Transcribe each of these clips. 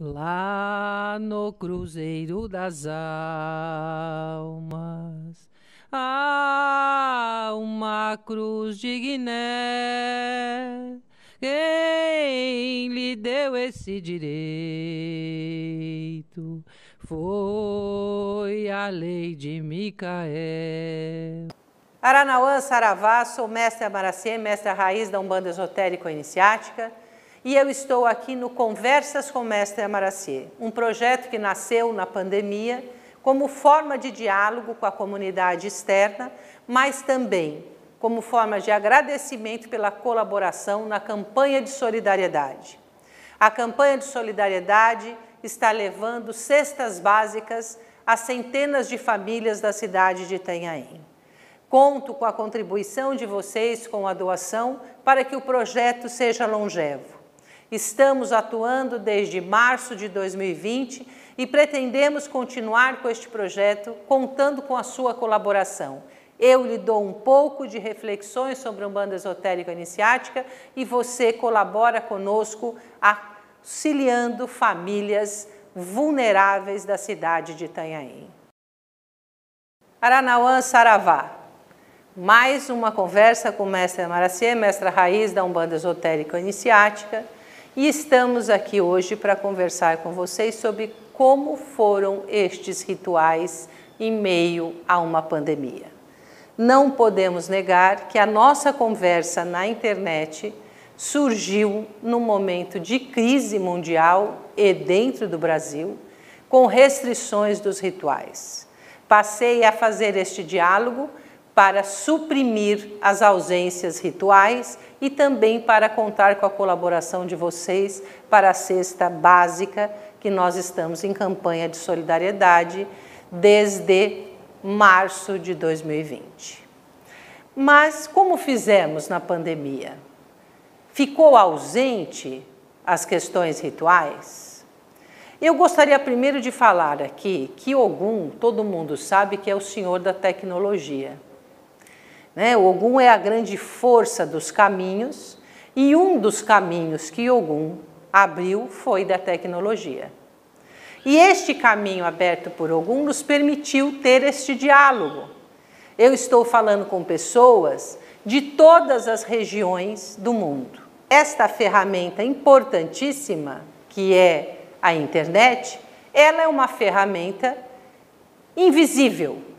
Lá no Cruzeiro das Almas há uma cruz de Guiné. Quem lhe deu esse direito foi a lei de Micael. Aranauã, Saravá, sou mestre Amaracê, mestre raiz da Umbanda Esotérico-Iniciática, e eu estou aqui no Conversas com Mestre Amaracê, um projeto que nasceu na pandemia como forma de diálogo com a comunidade externa, mas também como forma de agradecimento pela colaboração na campanha de solidariedade. A campanha de solidariedade está levando cestas básicas a centenas de famílias da cidade de Itanhaém. Conto com a contribuição de vocês com a doação para que o projeto seja longevo. Estamos atuando desde março de 2020 e pretendemos continuar com este projeto contando com a sua colaboração. Eu lhe dou um pouco de reflexões sobre a Umbanda Esotérico-Iniciática e você colabora conosco auxiliando famílias vulneráveis da cidade de Itanhaém. Aranauã, Saravá. Mais uma conversa com o mestre Amaracê, mestra raiz da Umbanda Esotérico-Iniciática, e estamos aqui hoje para conversar com vocês sobre como foram estes rituais em meio a uma pandemia. Não podemos negar que a nossa conversa na internet surgiu num momento de crise mundial e dentro do Brasil, com restrições dos rituais. Passei a fazer este diálogo para suprimir as ausências rituais e também para contar com a colaboração de vocês para a cesta básica que nós estamos em campanha de solidariedade desde março de 2020. Mas como fizemos na pandemia? Ficou ausente as questões rituais? Eu gostaria primeiro de falar aqui que Ogum, todo mundo sabe que é o senhor da tecnologia. O Ogum é a grande força dos caminhos e um dos caminhos que Ogum abriu foi da tecnologia. E este caminho aberto por Ogum nos permitiu ter este diálogo. Eu estou falando com pessoas de todas as regiões do mundo. Esta ferramenta importantíssima, que é a internet, ela é uma ferramenta invisível.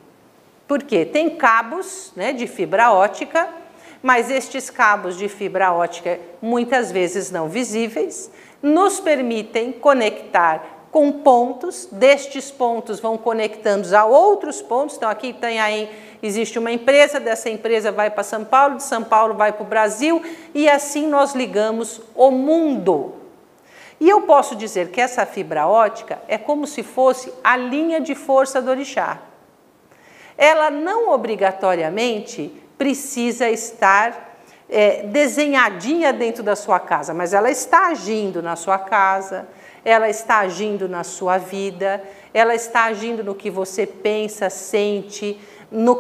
Porque tem cabos de fibra ótica, mas estes cabos de fibra ótica, muitas vezes não visíveis, nos permitem conectar com pontos, destes pontos vão conectando a outros pontos. Então aqui tem existe uma empresa, dessa empresa vai para São Paulo, de São Paulo vai para o Brasil, e assim nós ligamos o mundo. E eu posso dizer que essa fibra ótica é como se fosse a linha de força do orixá. Ela não obrigatoriamente precisa estar desenhadinha dentro da sua casa, mas ela está agindo na sua casa, ela está agindo na sua vida, ela está agindo no que você pensa, sente,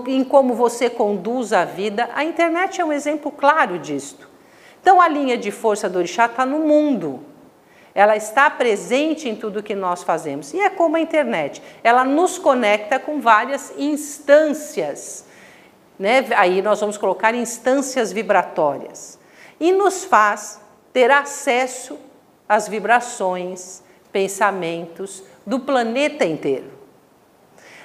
em como você conduz a vida. A internet é um exemplo claro disto. Então a linha de força do orixá está no mundo. Ela está presente em tudo que nós fazemos. E é como a internet, ela nos conecta com várias instâncias. Aí nós vamos colocar instâncias vibratórias. E nos faz ter acesso às vibrações, pensamentos do planeta inteiro.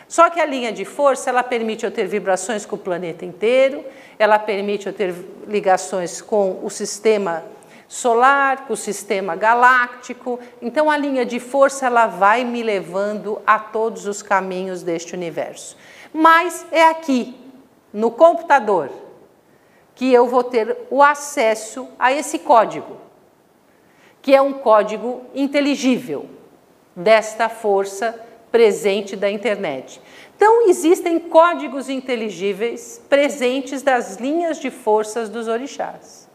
Só que a linha de força, ela permite eu ter vibrações com o planeta inteiro, ela permite eu ter ligações com o sistema solar, com o sistema galáctico. Então a linha de força ela vai me levando a todos os caminhos deste universo. Mas é aqui, no computador, que eu vou ter o acesso a esse código, que é um código inteligível desta força presente da internet. Então existem códigos inteligíveis presentes das linhas de forças dos orixás.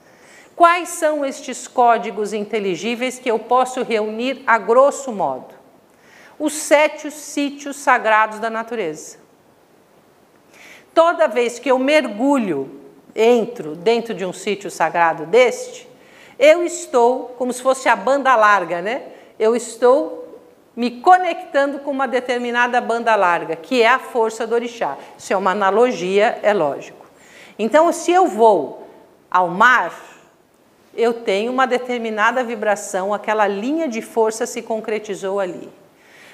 Quais são estes códigos inteligíveis que eu posso reunir a grosso modo? Os 7 sítios sagrados da natureza. Toda vez que eu entro dentro de um sítio sagrado deste, eu estou como se fosse a banda larga, eu estou me conectando com uma determinada banda larga, que é a força do orixá. Isso é uma analogia, é lógico. Então, se eu vou ao mar, eu tenho uma determinada vibração, aquela linha de força se concretizou ali.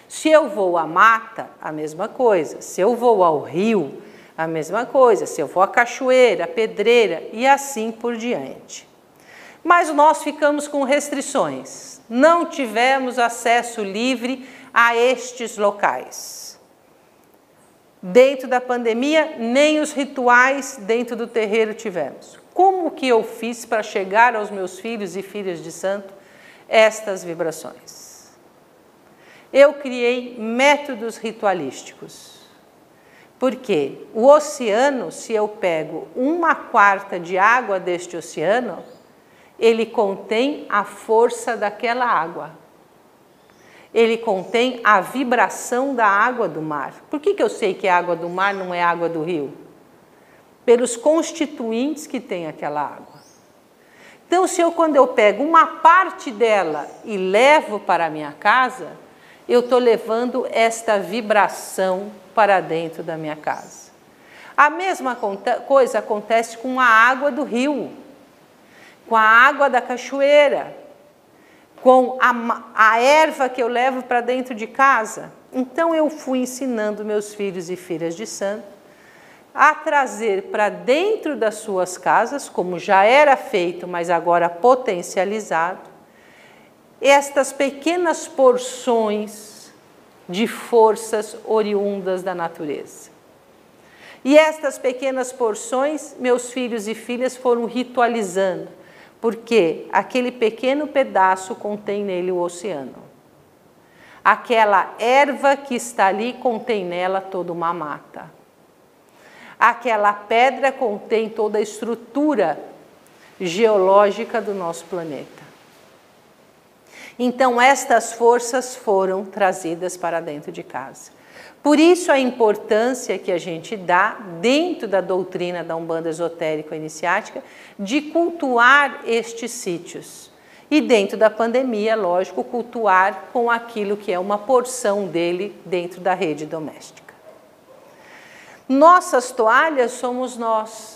Se eu vou à mata, a mesma coisa. Se eu vou ao rio, a mesma coisa. Se eu vou à cachoeira, à pedreira e assim por diante. Mas nós ficamos com restrições. Não tivemos acesso livre a estes locais. Dentro da pandemia, nem os rituais dentro do terreiro tivemos. Como que eu fiz para chegar aos meus filhos e filhas de santo estas vibrações? Eu criei métodos ritualísticos. Porque o oceano, se eu pego 1/4 de água deste oceano, ele contém a força daquela água. Ele contém a vibração da água do mar. Por que eu sei que a água do mar não é água do rio? Pelos constituintes que tem aquela água. Então, quando eu pego uma parte dela e levo para a minha casa, eu estou levando esta vibração para dentro da minha casa. A mesma coisa acontece com a água do rio, com a água da cachoeira, com a erva que eu levo para dentro de casa. Então eu fui ensinando meus filhos e filhas de santo a trazer para dentro das suas casas, como já era feito, mas agora potencializado, estas pequenas porções de forças oriundas da natureza. E estas pequenas porções, meus filhos e filhas foram ritualizando, porque aquele pequeno pedaço contém nele o oceano. Aquela erva que está ali contém nela toda uma mata. Aquela pedra contém toda a estrutura geológica do nosso planeta. Então, estas forças foram trazidas para dentro de casa. Por isso, a importância que a gente dá, dentro da doutrina da Umbanda Esotérico-Iniciática, de cultuar estes sítios. E dentro da pandemia, lógico, cultuar com aquilo que é uma porção dele dentro da rede doméstica. Nossas toalhas somos nós.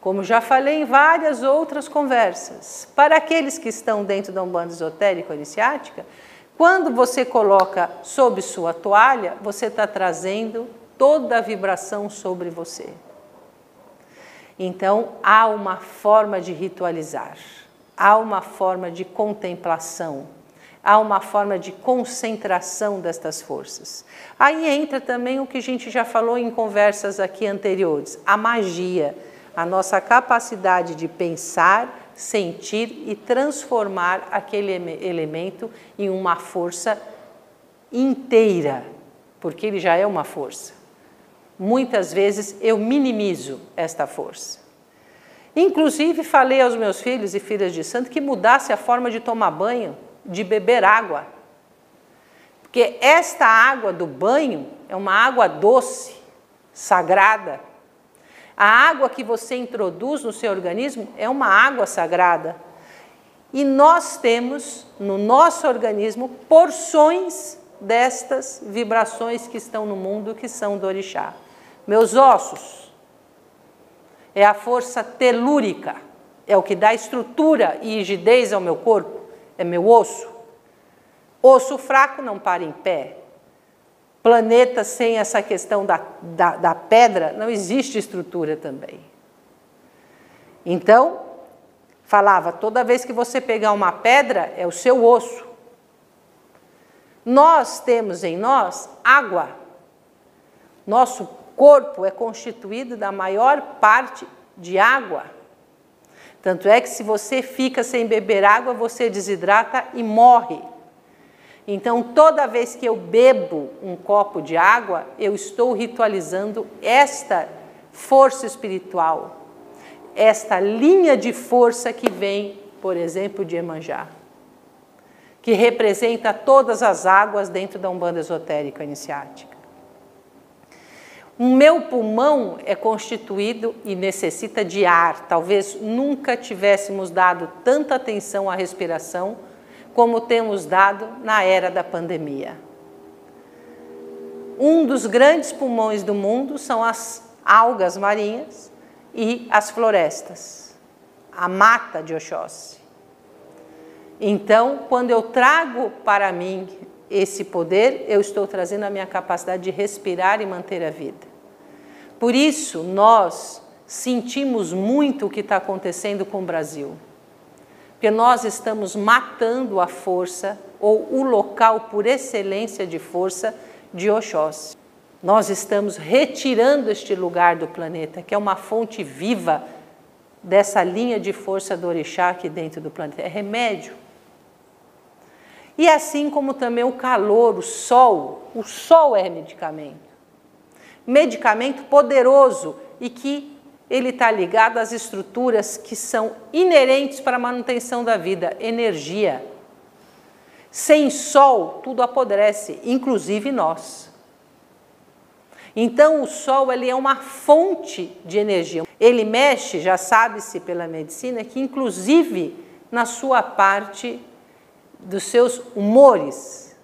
Como já falei em várias outras conversas, para aqueles que estão dentro da Umbanda Esotérico-Iniciática, quando você coloca sob sua toalha, você está trazendo toda a vibração sobre você. Então, há uma forma de ritualizar, há uma forma de contemplação, há uma forma de concentração destas forças. Aí entra também o que a gente já falou em conversas aqui anteriores, a magia. A nossa capacidade de pensar, sentir e transformar aquele elemento em uma força inteira, porque ele já é uma força. Muitas vezes eu minimizo esta força. Inclusive, falei aos meus filhos e filhas de santo que mudasse a forma de tomar banho, de beber água. Porque esta água do banho é uma água doce, sagrada. A água que você introduz no seu organismo é uma água sagrada. E nós temos no nosso organismo porções destas vibrações que estão no mundo, que são do orixá. Meus ossos é a força telúrica, é o que dá estrutura e rigidez ao meu corpo, é meu osso. Osso fraco não para em pé. Planeta sem essa questão da pedra, não existe estrutura também. Então, falava, toda vez que você pegar uma pedra, é o seu osso. Nós temos em nós água. Nosso corpo é constituído da maior parte de água. Tanto é que se você fica sem beber água, você desidrata e morre. Então, toda vez que eu bebo um copo de água, eu estou ritualizando esta força espiritual, esta linha de força que vem, por exemplo, de Iemanjá, que representa todas as águas dentro da Umbanda Esotérica Iniciática. O meu pulmão é constituído e necessita de ar. Talvez nunca tivéssemos dado tanta atenção à respiração como temos dado na era da pandemia. Um dos grandes pulmões do mundo são as algas marinhas e as florestas, a mata de Oxóssi. Então, quando eu trago para mim esse poder, eu estou trazendo a minha capacidade de respirar e manter a vida. Por isso, nós sentimos muito o que está acontecendo com o Brasil. Porque nós estamos matando a força, ou o local por excelência de força, de Oxóssi. Nós estamos retirando este lugar do planeta, que é uma fonte viva dessa linha de força do orixá aqui dentro do planeta. É remédio. E assim como também o calor, o sol é medicamento. Medicamento poderoso e que ele está ligado às estruturas que são inerentes para a manutenção da vida, energia. Sem sol, tudo apodrece, inclusive nós. Então, o sol ele é uma fonte de energia. Ele mexe, já sabe-se pela medicina, que inclusive na sua parte dos seus humores.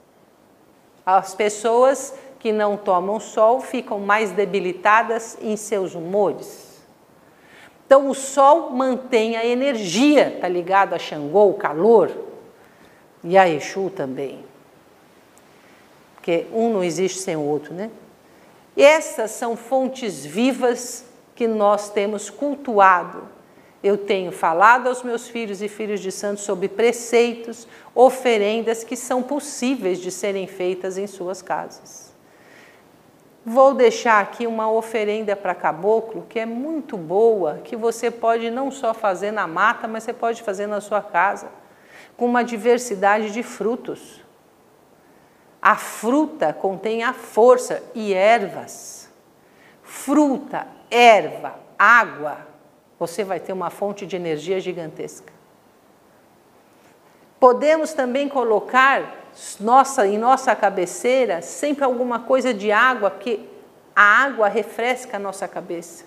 As pessoas que não tomam sol ficam mais debilitadas em seus humores. Então, o sol mantém a energia, está ligado a Xangô, o calor, e a Exu também. Porque um não existe sem o outro, né? E essas são fontes vivas que nós temos cultuado. Eu tenho falado aos meus filhos e filhos de santos sobre preceitos, oferendas que são possíveis de serem feitas em suas casas. Vou deixar aqui uma oferenda para caboclo que é muito boa, que você pode não só fazer na mata, mas você pode fazer na sua casa, com uma diversidade de frutos. A fruta contém a força e ervas. Fruta, erva, água, você vai ter uma fonte de energia gigantesca. Podemos também colocar em nossa cabeceira sempre alguma coisa de água, porque a água refresca a nossa cabeça.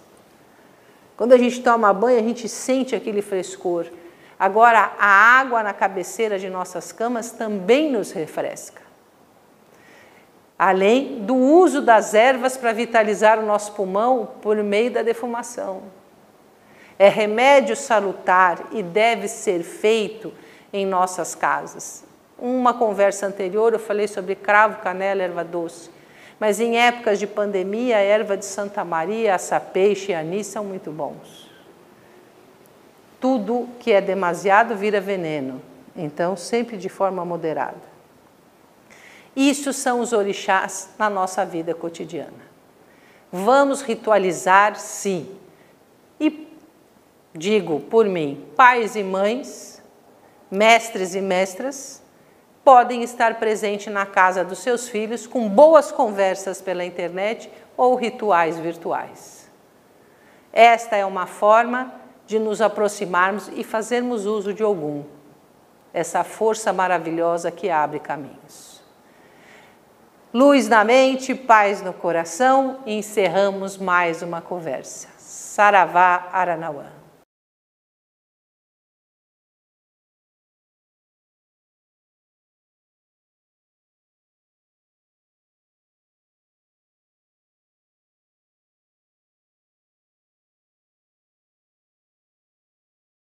Quando a gente toma banho, a gente sente aquele frescor. Agora, a água na cabeceira de nossas camas também nos refresca. Além do uso das ervas para vitalizar o nosso pulmão por meio da defumação. É remédio salutar e deve ser feito em nossas casas. Uma conversa anterior eu falei sobre cravo, canela, erva doce. Mas em épocas de pandemia, a erva de Santa Maria, açapeixe e anis são muito bons. Tudo que é demasiado vira veneno. Então, sempre de forma moderada. Isso são os orixás na nossa vida cotidiana. Vamos ritualizar, sim. E digo por mim, pais e mães, mestres e mestras, podem estar presentes na casa dos seus filhos com boas conversas pela internet ou rituais virtuais. Esta é uma forma de nos aproximarmos e fazermos uso de Ogum, essa força maravilhosa que abre caminhos. Luz na mente, paz no coração, e encerramos mais uma conversa. Saravá Aranauã.